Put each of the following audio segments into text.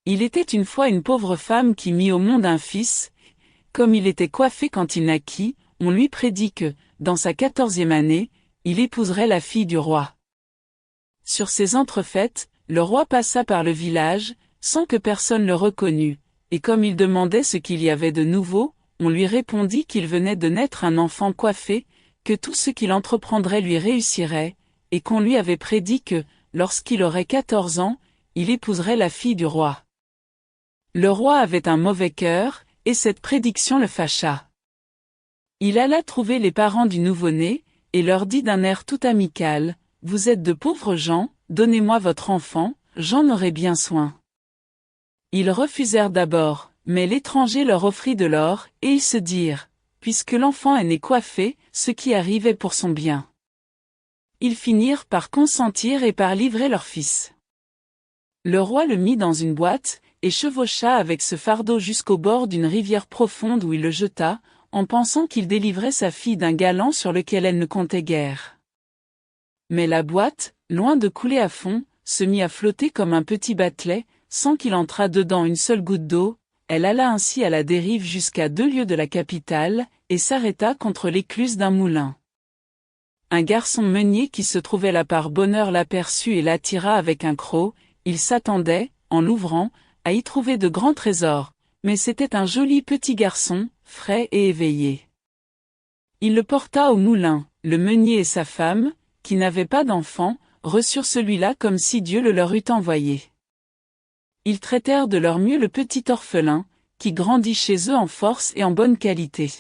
Il était une fois une pauvre femme qui mit au monde un fils. Comme il était coiffé quand il naquit, on lui prédit que, dans sa 14e année, il épouserait la fille du roi. Sur ces entrefaites, le roi passa par le village, sans que personne le reconnût, et comme il demandait ce qu'il y avait de nouveau, on lui répondit qu'il venait de naître un enfant coiffé, que tout ce qu'il entreprendrait lui réussirait, et qu'on lui avait prédit que, lorsqu'il aurait 14 ans, il épouserait la fille du roi. Le roi avait un mauvais cœur, et cette prédiction le fâcha. Il alla trouver les parents du nouveau-né, et leur dit d'un air tout amical, « Vous êtes de pauvres gens, donnez-moi votre enfant, j'en aurai bien soin. » Ils refusèrent d'abord, mais l'étranger leur offrit de l'or, et ils se dirent, « Puisque l'enfant est né coiffé, ce qui arrive est pour son bien. » Ils finirent par consentir et par livrer leur fils. Le roi le mit dans une boîte, et chevaucha avec ce fardeau jusqu'au bord d'une rivière profonde où il le jeta, en pensant qu'il délivrait sa fille d'un galant sur lequel elle ne comptait guère. Mais la boîte, loin de couler à fond, se mit à flotter comme un petit batelet, sans qu'il entrât dedans une seule goutte d'eau. Elle alla ainsi à la dérive jusqu'à 2 lieues de la capitale, et s'arrêta contre l'écluse d'un moulin. Un garçon meunier qui se trouvait là par bonheur l'aperçut et l'attira avec un croc. Il s'attendait, en l'ouvrant, à y trouver de grands trésors, mais c'était un joli petit garçon, frais et éveillé. Il le porta au moulin. Le meunier et sa femme, qui n'avaient pas d'enfant, reçurent celui-là comme si Dieu le leur eût envoyé. Ils traitèrent de leur mieux le petit orphelin, qui grandit chez eux en force et en bonne qualité.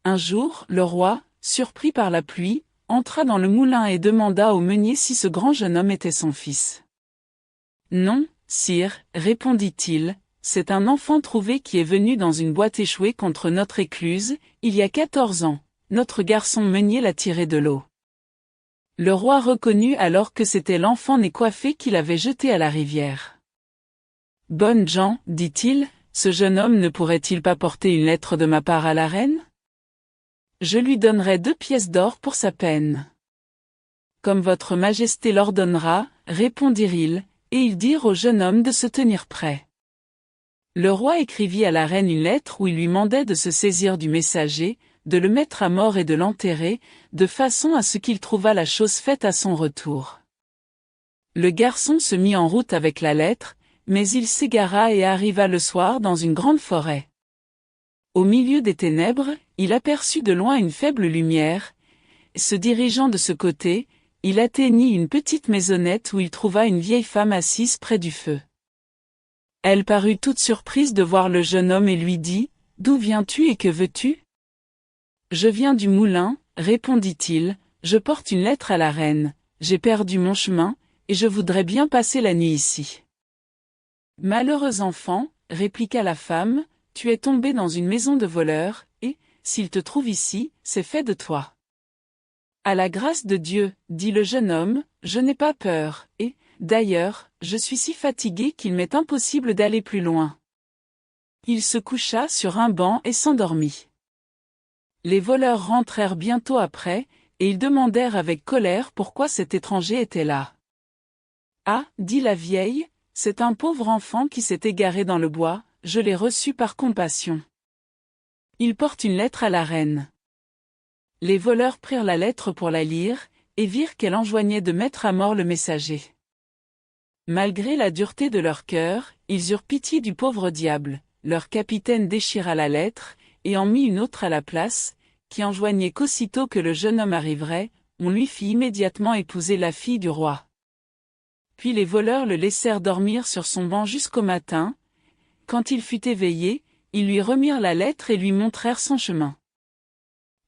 Un jour, le roi, surpris par la pluie, entra dans le moulin et demanda au meunier si ce grand jeune homme était son fils. « Non, sire, répondit-il, c'est un enfant trouvé qui est venu dans une boîte échouée contre notre écluse, il y a 14 ans. Notre garçon meunier l'a tiré de l'eau. » Le roi reconnut alors que c'était l'enfant né coiffé qu'il avait jeté à la rivière. « Bonnes gens, dit-il, ce jeune homme ne pourrait-il pas porter une lettre de ma part à la reine ? Je lui donnerai 2 pièces d'or pour sa peine. » Comme votre majesté l'ordonnera, répondirent-ils, et ils dirent au jeune homme de se tenir prêt. Le roi écrivit à la reine une lettre où il lui mandait de se saisir du messager, de le mettre à mort et de l'enterrer, de façon à ce qu'il trouvât la chose faite à son retour. Le garçon se mit en route avec la lettre, mais il s'égara et arriva le soir dans une grande forêt. Au milieu des ténèbres, il aperçut de loin une faible lumière. Se dirigeant de ce côté, il atteignit une petite maisonnette où il trouva une vieille femme assise près du feu. Elle parut toute surprise de voir le jeune homme et lui dit, « D'où viens-tu et que veux-tu ? » « Je viens du moulin, répondit-il, je porte une lettre à la reine, j'ai perdu mon chemin, et je voudrais bien passer la nuit ici. » « Malheureux enfant, répliqua la femme, tu es tombé dans une maison de voleurs, et, s'il te trouve ici, c'est fait de toi. » « À la grâce de Dieu, dit le jeune homme, je n'ai pas peur, et, d'ailleurs, je suis si fatigué qu'il m'est impossible d'aller plus loin. Il se coucha sur un banc et s'endormit. Les voleurs rentrèrent bientôt après, et ils demandèrent avec colère pourquoi cet étranger était là. « Ah, dit la vieille, c'est un pauvre enfant qui s'est égaré dans le bois, je l'ai reçu par compassion. Il porte une lettre à la reine. » Les voleurs prirent la lettre pour la lire, et virent qu'elle enjoignait de mettre à mort le messager. Malgré la dureté de leur cœur, ils eurent pitié du pauvre diable. Leur capitaine déchira la lettre, et en mit une autre à la place, qui enjoignait qu'aussitôt que le jeune homme arriverait, on lui fit immédiatement épouser la fille du roi. Puis les voleurs le laissèrent dormir sur son banc jusqu'au matin. Quand il fut éveillé, ils lui remirent la lettre et lui montrèrent son chemin.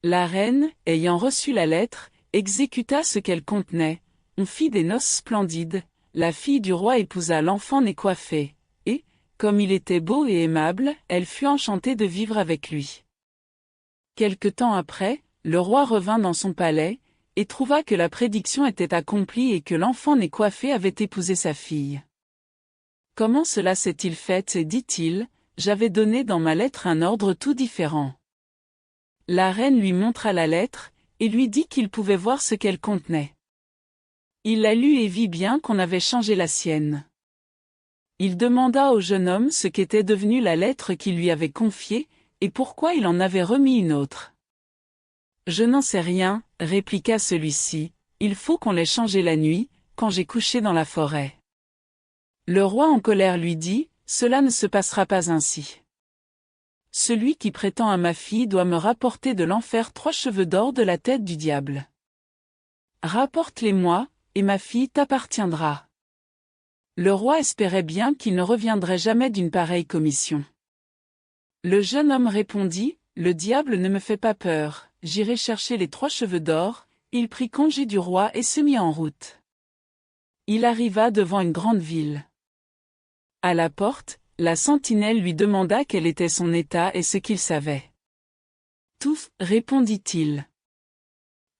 La reine, ayant reçu la lettre, exécuta ce qu'elle contenait. On fit des noces splendides, la fille du roi épousa l'enfant né coiffé, et, comme il était beau et aimable, elle fut enchantée de vivre avec lui. Quelque temps après, le roi revint dans son palais, et trouva que la prédiction était accomplie et que l'enfant né coiffé avait épousé sa fille. « Comment cela s'est-il fait ?» dit-il, « j'avais donné dans ma lettre un ordre tout différent. » La reine lui montra la lettre, et lui dit qu'il pouvait voir ce qu'elle contenait. Il la lut et vit bien qu'on avait changé la sienne. Il demanda au jeune homme ce qu'était devenue la lettre qu'il lui avait confiée, et pourquoi il en avait remis une autre. Je n'en sais rien, répliqua celui-ci, il faut qu'on l'ait changé la nuit, quand j'ai couché dans la forêt. Le roi en colère lui dit, cela ne se passera pas ainsi. Celui qui prétend à ma fille doit me rapporter de l'enfer 3 cheveux d'or de la tête du diable. Rapporte-les-moi, et ma fille t'appartiendra. Le roi espérait bien qu'il ne reviendrait jamais d'une pareille commission. Le jeune homme répondit, le diable ne me fait pas peur, j'irai chercher les 3 cheveux d'or. Il prit congé du roi et se mit en route. Il arriva devant une grande ville. À la porte, la sentinelle lui demanda quel était son état et ce qu'il savait. Tout, répondit-il.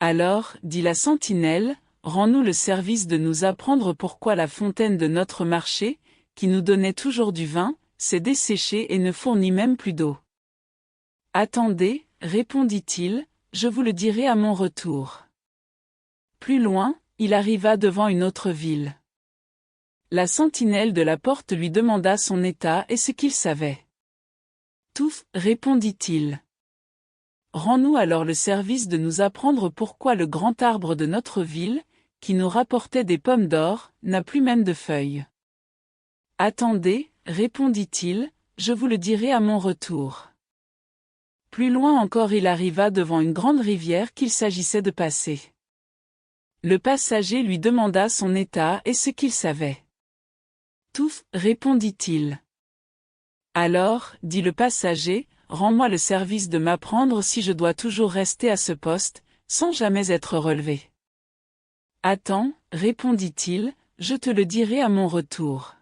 Alors, dit la sentinelle, rends-nous le service de nous apprendre pourquoi la fontaine de notre marché, qui nous donnait toujours du vin, s'est desséchée et ne fournit même plus d'eau. Attendez, répondit-il, je vous le dirai à mon retour. Plus loin, il arriva devant une autre ville. La sentinelle de la porte lui demanda son état et ce qu'il savait. Tout, répondit-il. Rends-nous alors le service de nous apprendre pourquoi le grand arbre de notre ville, qui nous rapportait des pommes d'or, n'a plus même de feuilles. Attendez, répondit-il, je vous le dirai à mon retour. Plus loin encore il arriva devant une grande rivière qu'il s'agissait de passer. Le passager lui demanda son état et ce qu'il savait. Tout, répondit-il. Alors, dit le passager, rends-moi le service de m'apprendre si je dois toujours rester à ce poste, sans jamais être relevé. Attends, répondit-il, je te le dirai à mon retour.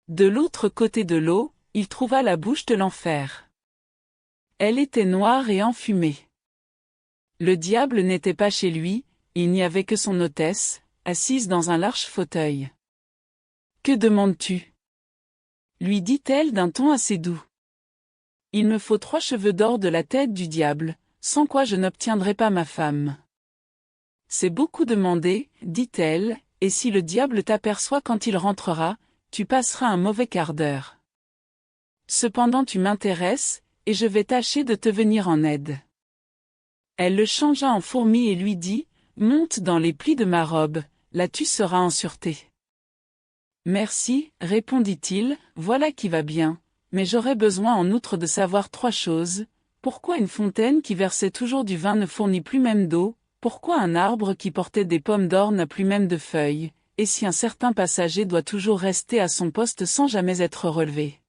De l'autre côté de l'eau, il trouva la bouche de l'enfer. Elle était noire et enfumée. Le diable n'était pas chez lui, il n'y avait que son hôtesse, assise dans un large fauteuil. « Que demandes-tu » lui dit-elle d'un ton assez doux. « Il me faut 3 cheveux d'or de la tête du diable, sans quoi je n'obtiendrai pas ma femme. »« C'est beaucoup demandé, dit-elle, et si le diable t'aperçoit quand il rentrera, tu passeras un mauvais quart d'heure. Cependant tu m'intéresses, et je vais tâcher de te venir en aide. » Elle le changea en fourmi et lui dit, « Monte dans les plis de ma robe, là tu seras en sûreté. » « Merci, répondit-il, voilà qui va bien, mais j'aurais besoin en outre de savoir 3 choses. Pourquoi une fontaine qui versait toujours du vin ne fournit plus même d'eau, pourquoi un arbre qui portait des pommes d'or n'a plus même de feuilles, et si un certain passager doit toujours rester à son poste sans jamais être relevé.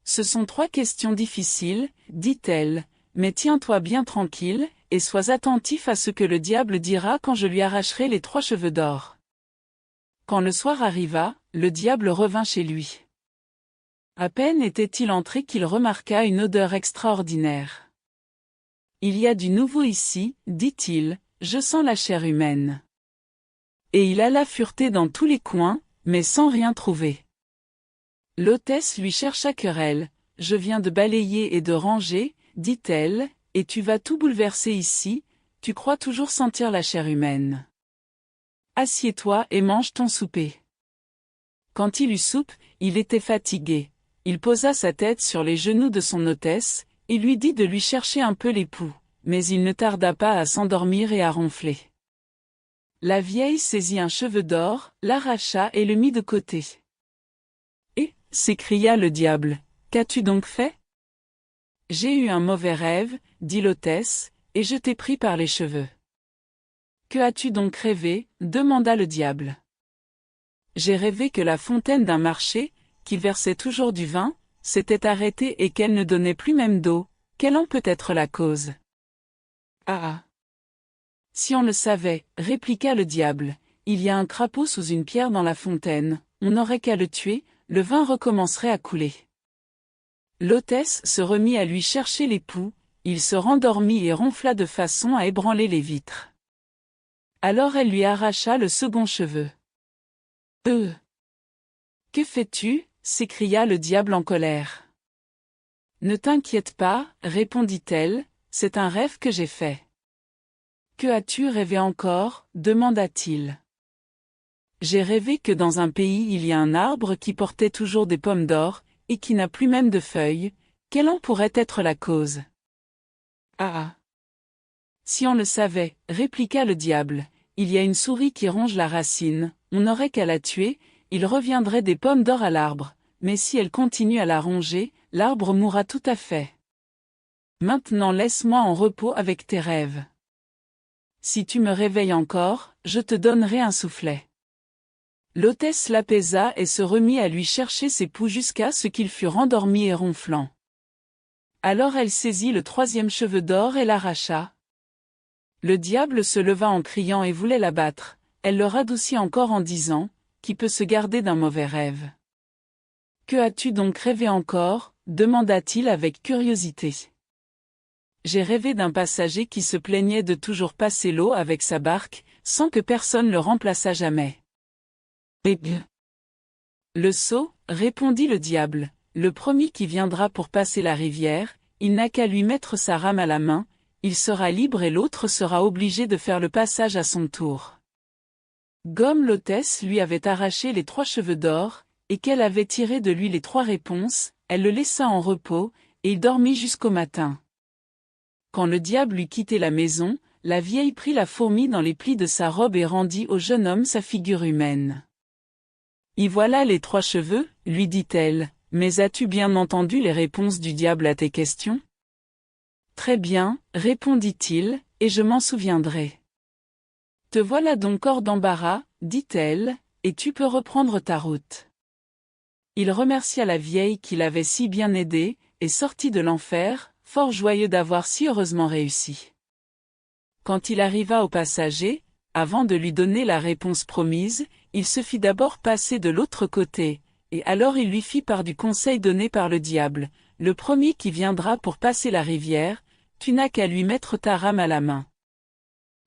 Ce sont 3 questions difficiles, dit-elle, mais tiens-toi bien tranquille, et sois attentif à ce que le diable dira quand je lui arracherai les 3 cheveux d'or. Quand le soir arriva, le diable revint chez lui. À peine était-il entré qu'il remarqua une odeur extraordinaire. « Il y a du nouveau ici, dit-il, je sens la chair humaine. » Et il alla fureter dans tous les coins, mais sans rien trouver. L'hôtesse lui chercha querelle, « Je viens de balayer et de ranger, dit-elle, et tu vas tout bouleverser ici, tu crois toujours sentir la chair humaine. Assieds-toi et mange ton souper. » Quand il eut soupe, il était fatigué. Il posa sa tête sur les genoux de son hôtesse, et lui dit de lui chercher un peu les poux, mais il ne tarda pas à s'endormir et à ronfler. La vieille saisit un cheveu d'or, l'arracha et le mit de côté. « Et, s'écria le diable, qu'as-tu donc fait ? » « J'ai eu un mauvais rêve, dit l'hôtesse, et je t'ai pris par les cheveux. »« Que as-tu donc rêvé ? Demanda le diable. »« J'ai rêvé que la fontaine d'un marché, qui versait toujours du vin, s'était arrêtée et qu'elle ne donnait plus même d'eau. Quelle en peut être la cause ? » « Ah ! Si on le savait, répliqua le diable, il y a un crapaud sous une pierre dans la fontaine, on n'aurait qu'à le tuer, le vin recommencerait à couler. » L'hôtesse se remit à lui chercher les poux, il se rendormit et ronfla de façon à ébranler les vitres. Alors elle lui arracha le second cheveu. « Que fais-tu » s'écria le diable en colère. « Ne t'inquiète pas, répondit-elle, c'est un rêve que j'ai fait. »« Que as-tu rêvé encore ? demanda-t-il. J'ai rêvé que dans un pays il y a un arbre qui portait toujours des pommes d'or, et qui n'a plus même de feuilles. Quelle en pourrait être la cause? Ah! Si on le savait, répliqua le diable, il y a une souris qui ronge la racine, on n'aurait qu'à la tuer, il reviendrait des pommes d'or à l'arbre, mais si elle continue à la ronger, l'arbre mourra tout à fait. Maintenant laisse-moi en repos avec tes rêves. Si tu me réveilles encore, je te donnerai un soufflet. L'hôtesse l'apaisa et se remit à lui chercher ses poux jusqu'à ce qu'il fût rendormi et ronflant. Alors elle saisit le troisième cheveu d'or et l'arracha. Le diable se leva en criant et voulait l'abattre, elle le radoucit encore en disant, « Qui peut se garder d'un mauvais rêve? » « Que as-tu donc rêvé encore ?» demanda-t-il avec curiosité. « J'ai rêvé d'un passager qui se plaignait de toujours passer l'eau avec sa barque, sans que personne le remplaçât jamais. » Le sot, répondit le diable, le premier qui viendra pour passer la rivière, il n'a qu'à lui mettre sa rame à la main, il sera libre et l'autre sera obligé de faire le passage à son tour. Comme l'hôtesse lui avait arraché les 3 cheveux d'or, et qu'elle avait tiré de lui les 3 réponses, elle le laissa en repos, et il dormit jusqu'au matin. Quand le diable eut quitté la maison, la vieille prit la fourmi dans les plis de sa robe et rendit au jeune homme sa figure humaine. « Y voilà les 3 cheveux, lui dit-elle, mais as-tu bien entendu les réponses du diable à tes questions? » Très bien, répondit-il, et je m'en souviendrai. Te voilà donc hors d'embarras, dit-elle, et tu peux reprendre ta route. Il remercia la vieille qui l'avait si bien aidé, et sortit de l'enfer, fort joyeux d'avoir si heureusement réussi. Quand il arriva au passager, avant de lui donner la réponse promise, il se fit d'abord passer de l'autre côté, et alors il lui fit part du conseil donné par le diable, le premier qui viendra pour passer la rivière, tu n'as qu'à lui mettre ta rame à la main.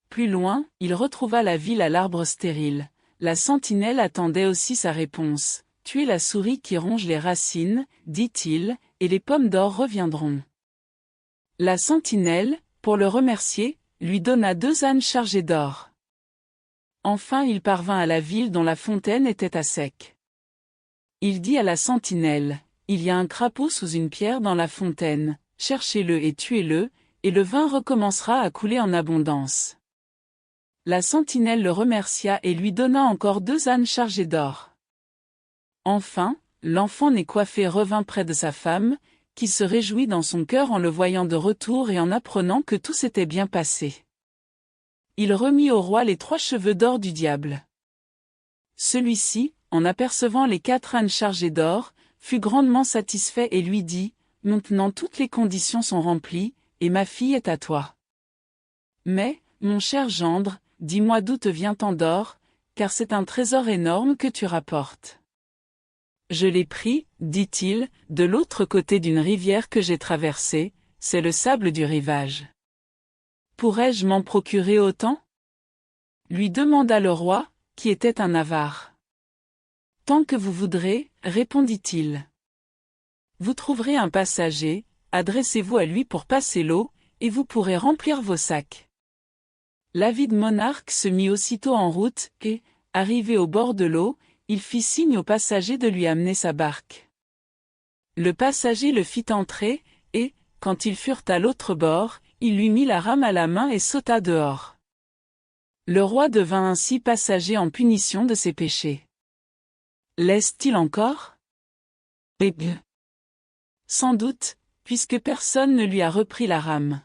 Plus loin, il retrouva la ville à l'arbre stérile, la sentinelle attendait aussi sa réponse. Tu es la souris qui ronge les racines, dit-il, et les pommes d'or reviendront. La sentinelle, pour le remercier, lui donna 2 ânes chargés d'or. Enfin il parvint à la ville dont la fontaine était à sec. Il dit à la sentinelle, il y a un crapaud sous une pierre dans la fontaine, cherchez-le et tuez-le, et le vin recommencera à couler en abondance. La sentinelle le remercia et lui donna encore 2 ânes chargés d'or. Enfin, l'enfant né coiffé revint près de sa femme, qui se réjouit dans son cœur en le voyant de retour et en apprenant que tout s'était bien passé. Il remit au roi les 3 cheveux d'or du diable. Celui-ci, en apercevant les 4 ânes chargés d'or, fut grandement satisfait et lui dit, « Maintenant toutes les conditions sont remplies, et ma fille est à toi. Mais, mon cher gendre, dis-moi d'où te vient tant d'or, car c'est un trésor énorme que tu rapportes. » Je l'ai pris, dit-il, de l'autre côté d'une rivière que j'ai traversée, c'est le sable du rivage. Pourrais-je m'en procurer autant? Lui demanda le roi, qui était un avare. Tant que vous voudrez, répondit-il. Vous trouverez un passager, adressez-vous à lui pour passer l'eau, et vous pourrez remplir vos sacs. L'avide monarque se mit aussitôt en route, et, arrivé au bord de l'eau, il fit signe au passager de lui amener sa barque. Le passager le fit entrer, et, quand ils furent à l'autre bord, il lui mit la rame à la main et sauta dehors. Le roi devint ainsi passager en punition de ses péchés. Laisse-t-il encore? Sans doute, puisque personne ne lui a repris la rame.